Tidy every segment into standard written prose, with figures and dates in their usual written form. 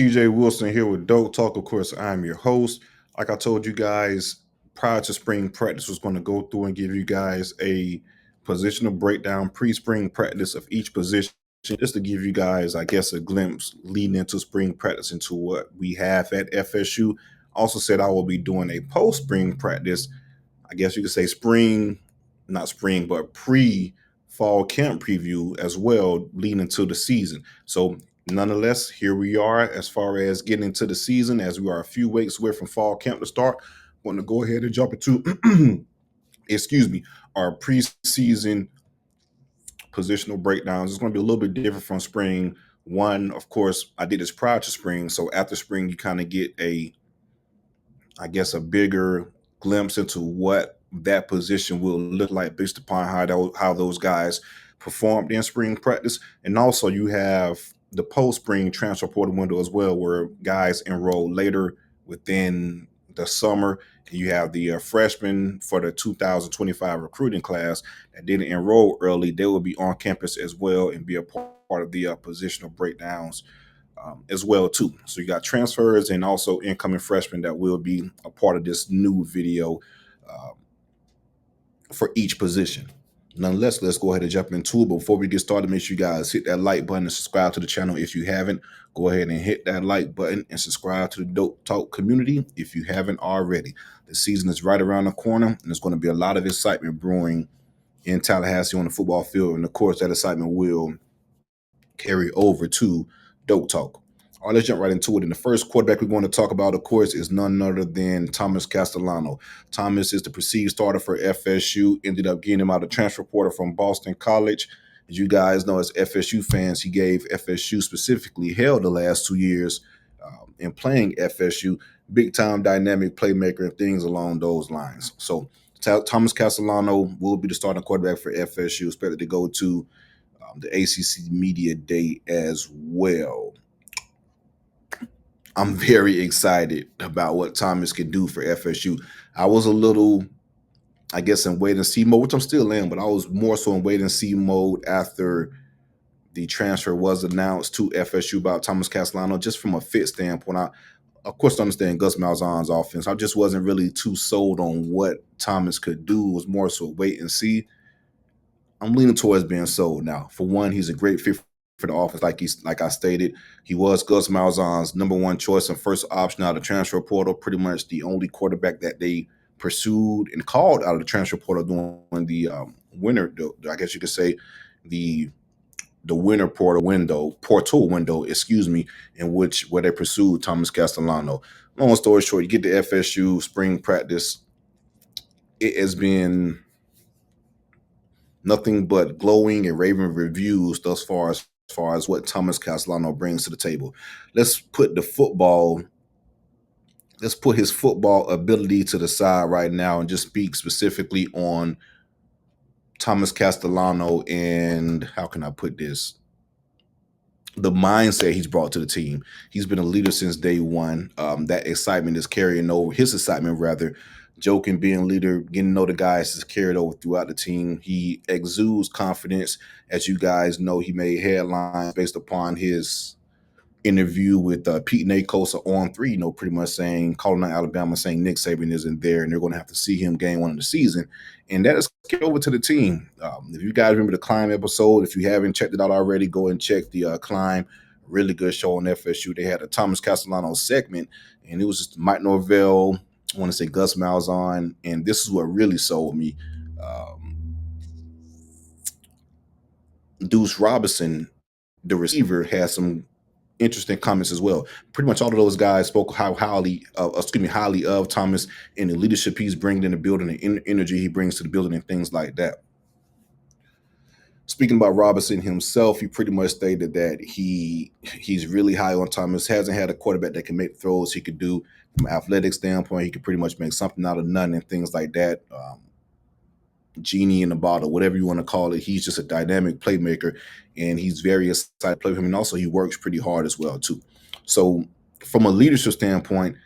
TJ Wilson here with DoakTalk. Of course, I'm your host. Like I told you guys prior to spring practice, was going to go through and give you guys a positional breakdown, pre-spring practice of each position, just to give you guys, I guess, a glimpse leading into spring practice into what we have at FSU. Also said I will be doing a post-spring practice. I guess you could say spring, not spring, but pre-fall camp preview as well, leading into the season. So nonetheless, here we are as far as getting into the season, as we are a few weeks away from fall camp to start. Want to go ahead and jump into, excuse me, our preseason positional breakdowns. It's going to be a little bit different from spring. One, of course, I did this prior to spring, so after spring, you kind of get I guess, a bigger glimpse into what that position will look like based upon how those guys performed in spring practice. And also you have the post-spring transfer portal window as well, where guys enroll later within the summer. And you have the freshmen for the 2025 recruiting class that didn't enroll early. They will be on campus as well and be a part of the positional breakdowns as well too. So you got transfers and also incoming freshmen that will be a part of this new video uh, for each position. Nonetheless, let's go ahead and jump into it. But before we get started, make sure you guys hit that like button and subscribe to the channel if you haven't. Go ahead and hit that like button and subscribe to the DoakTalk community if you haven't already. The season is right around the corner, and there's going to be a lot of excitement brewing in Tallahassee on the football field. And of course, that excitement will carry over to DoakTalk. All right, let's jump right into it. And the first quarterback we're going to talk about, of course, is none other than Thomas Castellanos. Thomas is the perceived starter for FSU, ended up getting him out of transfer portal from Boston College. As you guys know, as FSU fans, he gave FSU specifically hell the last 2 years in playing FSU, big-time dynamic playmaker and things along those lines. So Thomas Castellanos will be the starting quarterback for FSU, expected to go to the ACC Media Day as well. I'm very excited about what Thomas can do for FSU. I was a little, I guess, in wait and see mode, which I'm still in, but I was more so in wait and see mode after the transfer was announced to FSU about Thomas Castellanos, just from a fit standpoint. I, of course, understand Gus Malzahn's offense. I just wasn't really too sold on what Thomas could do. It was more so wait and see. I'm leaning towards being sold now. For one, he's a great fit for the offense, like I stated. He was Gus Malzahn's #1 choice and first option out of the transfer portal. Pretty much the only quarterback that they pursued and called out of the transfer portal during the winter. I guess you could say the winter portal window, excuse me, where they pursued Thomas Castellanos. Long story short, you get to FSU spring practice. It has been nothing but glowing and raving reviews thus far as what Thomas Castellanos brings to the table. Let's put his football ability to the side right now and just speak specifically on Thomas Castellanos and, how can I put this, the mindset he's brought to the team. He's been a leader since day one. That excitement is carrying over, his excitement rather, joking, being a leader, getting to know the guys is carried over throughout the team. He exudes confidence. As you guys know, he made headlines based upon his interview with Pete Nakosa on 3, pretty much saying, calling out Alabama, saying Nick Saban isn't there and they're going to have to see him game 1 of the season. And that is carried over to the team. If you guys remember the Climb episode, if you haven't checked it out already, go and check the Climb. Really good show on FSU. They had a Thomas Castellanos segment, and it was just Mike Norvell, I want to say Gus Malzahn, and this is what really sold me. Deuce Robinson, the receiver, had some interesting comments as well. Pretty much all of those guys spoke highly of Thomas and the leadership he's bringing in the building, and energy he brings to the building, and things like that. Speaking about Robinson himself, he pretty much stated that he's really high on Thomas. Hasn't had a quarterback that can make throws he could do from an athletic standpoint. He could pretty much make something out of none and things like that. Genie in the bottle, whatever you want to call it. He's just a dynamic playmaker, and he's very excited to play with him. And also, he works pretty hard as well too. So, from a leadership standpoint,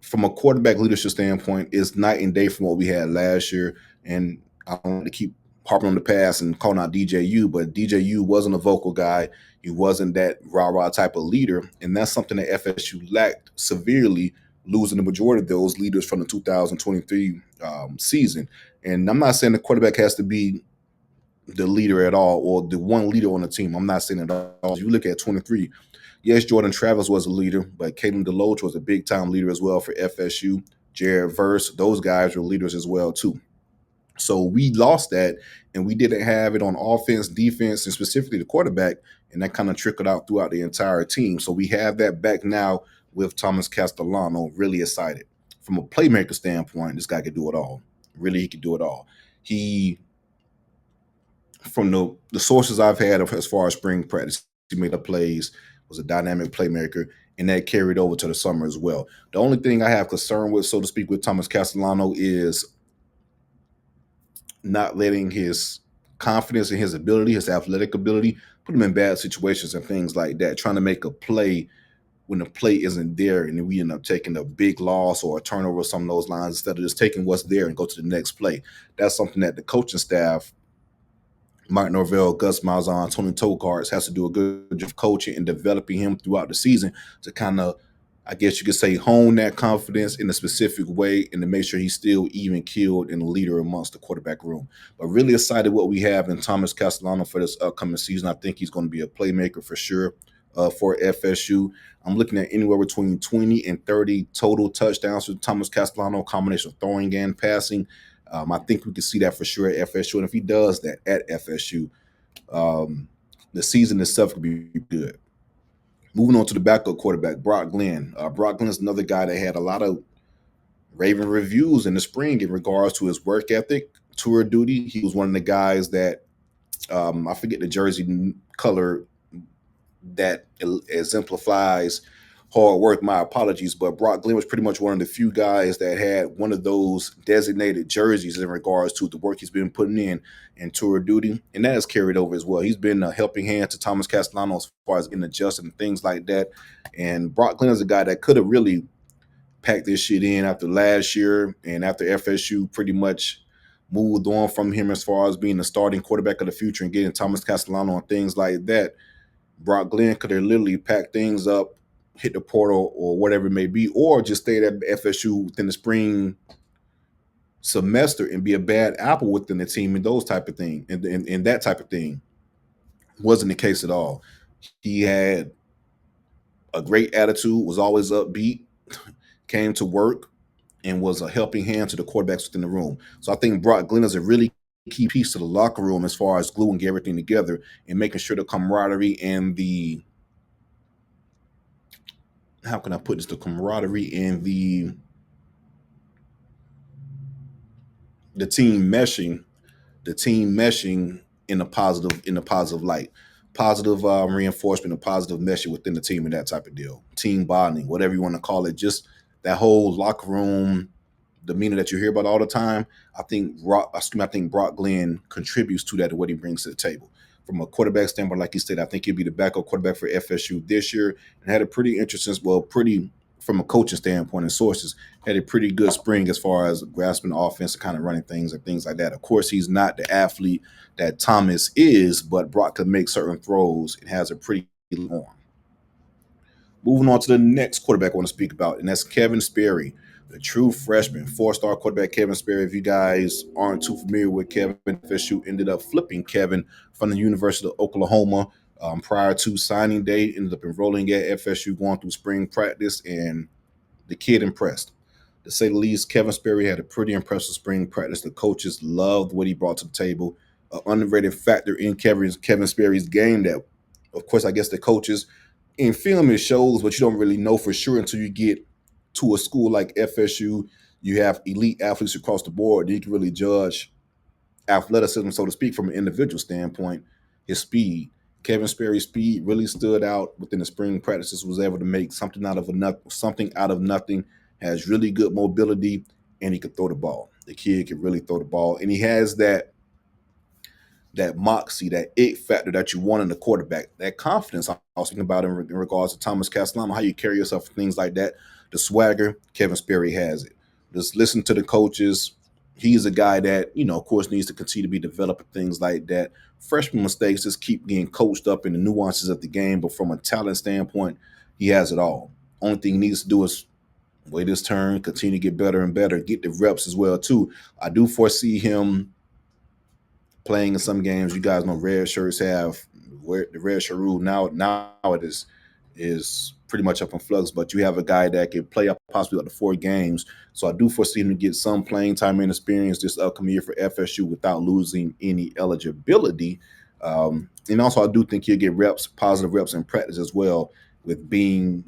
from a quarterback leadership standpoint, it's night and day from what we had last year. And I don't want to keep harping on the past and calling out DJU, but DJU wasn't a vocal guy. He wasn't that rah-rah type of leader. And that's something that FSU lacked severely, losing the majority of those leaders from the 2023 season. And I'm not saying the quarterback has to be the leader at all or the one leader on the team. I'm not saying it at all. If you look at 23, yes, Jordan Travis was a leader, but Caden Deloach was a big-time leader as well for FSU. Jared Verse, those guys were leaders as well, too. So we lost that, and we didn't have it on offense, defense, and specifically the quarterback, and that kind of trickled out throughout the entire team. So we have that back now with Thomas Castellano. Really excited. From a playmaker standpoint, this guy could do it all. Really, he could do it all. He, from the sources I've had of as far as spring practice, he made up plays, was a dynamic playmaker, and that carried over to the summer as well. The only thing I have concern with, so to speak, with Thomas Castellano is not letting his confidence in his ability, his athletic ability, put him in bad situations and things like that, trying to make a play when the play isn't there, and then we end up taking a big loss or a turnover or some of those lines instead of just taking what's there and go to the next play. That's something that the coaching staff, Mike Norvell, Gus Malzahn, Tony Tokarts, has to do a good job of coaching and developing him throughout the season to kind of, I guess you could say, hone that confidence in a specific way and to make sure he's still even keeled and a leader amongst the quarterback room. But really excited what we have in Thomas Castellano for this upcoming season. I think he's going to be a playmaker for sure for FSU. I'm looking at anywhere between 20 and 30 total touchdowns for Thomas Castellano, a combination of throwing and passing. I think we can see that for sure at FSU. And if he does that at FSU, the season itself could be good. Moving on to the backup quarterback, Brock Glenn. Brock Glenn is another guy that had a lot of raving reviews in the spring in regards to his work ethic, tour duty. He was one of the guys that, I forget the jersey color that exemplifies hard work. My apologies, but Brock Glenn was pretty much one of the few guys that had one of those designated jerseys in regards to the work he's been putting in tour duty, and that has carried over as well. He's been a helping hand to Thomas Castellano as far as getting adjusted and things like that. And Brock Glenn is a guy that could have really packed this shit in after last year and after FSU pretty much moved on from him as far as being the starting quarterback of the future and getting Thomas Castellano and things like that. Brock Glenn could have literally packed things up, hit the portal or whatever it may be, or just stayed at FSU within the spring semester and be a bad apple within the team and those type of thing. And that type of thing wasn't the case at all. He had a great attitude, was always upbeat, came to work, and was a helping hand to the quarterbacks within the room. So I think Brock Glenn is a really key piece to the locker room as far as gluing everything together and making sure the camaraderie and the, how can I put this, the camaraderie and the team meshing in a positive light, positive reinforcement, a positive meshing within the team and that type of deal, team bonding, whatever you want to call it, just that whole locker room demeanor that you hear about all the time. I think Brock Glenn contributes to that and what he brings to the table. From a quarterback standpoint, like you said, I think he'll be the backup quarterback for FSU this year and had a pretty interesting, from a coaching standpoint and sources, had a pretty good spring as far as grasping the offense and kind of running things and things like that. Of course, he's not the athlete that Thomas is, but Brock can make certain throws and has a pretty good arm. Moving on to the next quarterback I want to speak about, and that's Kevin Sperry, the true freshman, four-star quarterback Kevin Sperry. If you guys aren't too familiar with Kevin, FSU ended up flipping Kevin from the University of Oklahoma prior to signing day, ended up enrolling at FSU, going through spring practice, and the kid impressed. To say the least, Kevin Sperry had a pretty impressive spring practice. The coaches loved what he brought to the table. An underrated factor in Kevin Sperry's game that, of course, I guess the coaches in film it shows, but you don't really know for sure until you get to a school like FSU. You have elite athletes across the board. You can really judge athleticism, so to speak, from an individual standpoint. His speed, Kevin Sperry's speed really stood out within the spring practices. Was able to make something out of nothing. Has really good mobility, and he could throw the ball. The kid can really throw the ball, and he has that moxie, that it factor that you want in the quarterback, that confidence I was speaking about in regards to Thomas Castellano, how you carry yourself, things like that. The swagger, Kevin Sperry has it. Just listen to the coaches, he's a guy that, of course, needs to continue to be developed and things like that. Freshman mistakes just keep getting coached up in the nuances of the game, but from a talent standpoint, he has it all. Only thing he needs to do is wait his turn, continue to get better and better, get the reps as well too. I do foresee him playing in some games. You guys know red shirts have the red shirt rule now it is pretty much up in flux, but you have a guy that can play up possibly up to 4 games. So I do foresee him to get some playing time and experience this upcoming year for FSU without losing any eligibility. And also, I do think he'll get reps, positive reps in practice as well, with being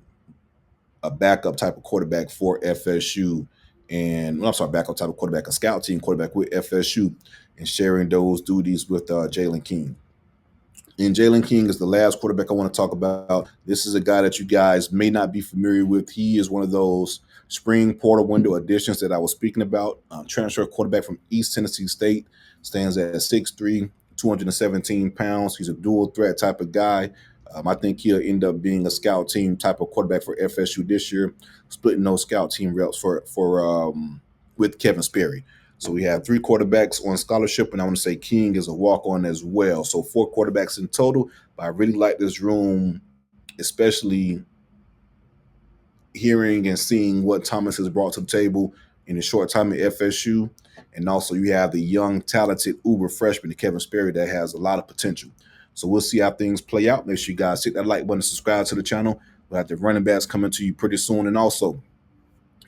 a backup type of quarterback for FSU. And well, I'm sorry, backup type of quarterback, a scout team quarterback with FSU, and sharing those duties with Jalen King. And Jalen King is the last quarterback I want to talk about. This is a guy that you guys may not be familiar with. He is one of those spring portal window additions that I was speaking about. Transfer quarterback from East Tennessee State, stands at 6'3", 217 pounds. He's a dual threat type of guy. I think he'll end up being a scout team type of quarterback for FSU this year, splitting those scout team reps for with Kevin Sperry. So we have 3 quarterbacks on scholarship, and I want to say King is a walk-on as well. So 4 quarterbacks in total. But I really like this room, especially hearing and seeing what Thomas has brought to the table in a short time at FSU. And also you have the young, talented uber freshman, Kevin Sperry, that has a lot of potential. So we'll see how things play out. Make sure you guys hit that like button, subscribe to the channel. We'll have the running backs coming to you pretty soon. And also,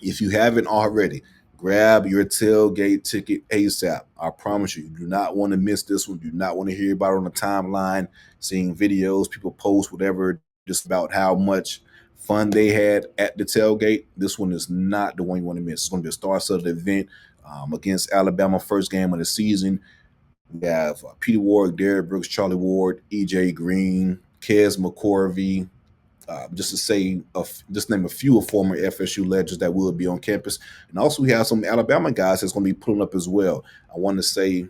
if you haven't already, grab your tailgate ticket ASAP. I promise you do not want to miss this one. Do not want to hear about it on the timeline, seeing videos, people post whatever, just about how much fun they had at the tailgate. This one is not the one you want to miss. It's going to be a star-studded event against Alabama, first game of the season. We have Peter Ward, Derek Brooks, Charlie Ward, E.J. Green, Kez McCorvey, just name a few of former FSU legends that will be on campus. And also we have some Alabama guys that's going to be pulling up as well. I want to say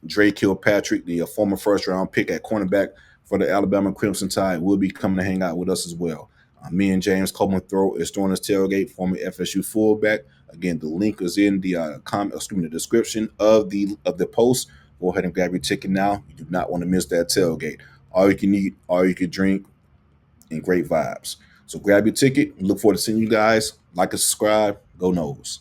Dre Kilpatrick, the former first-round pick at cornerback for the Alabama Crimson Tide, will be coming to hang out with us as well. Me and James Coleman is throwing his tailgate, former FSU fullback. Again, the link is in the the description of the post. Go ahead and grab your ticket now. You do not want to miss that tailgate. All you can eat, all you can drink, and great vibes. So grab your ticket. Look forward to seeing you guys. Like and subscribe. Go Noles.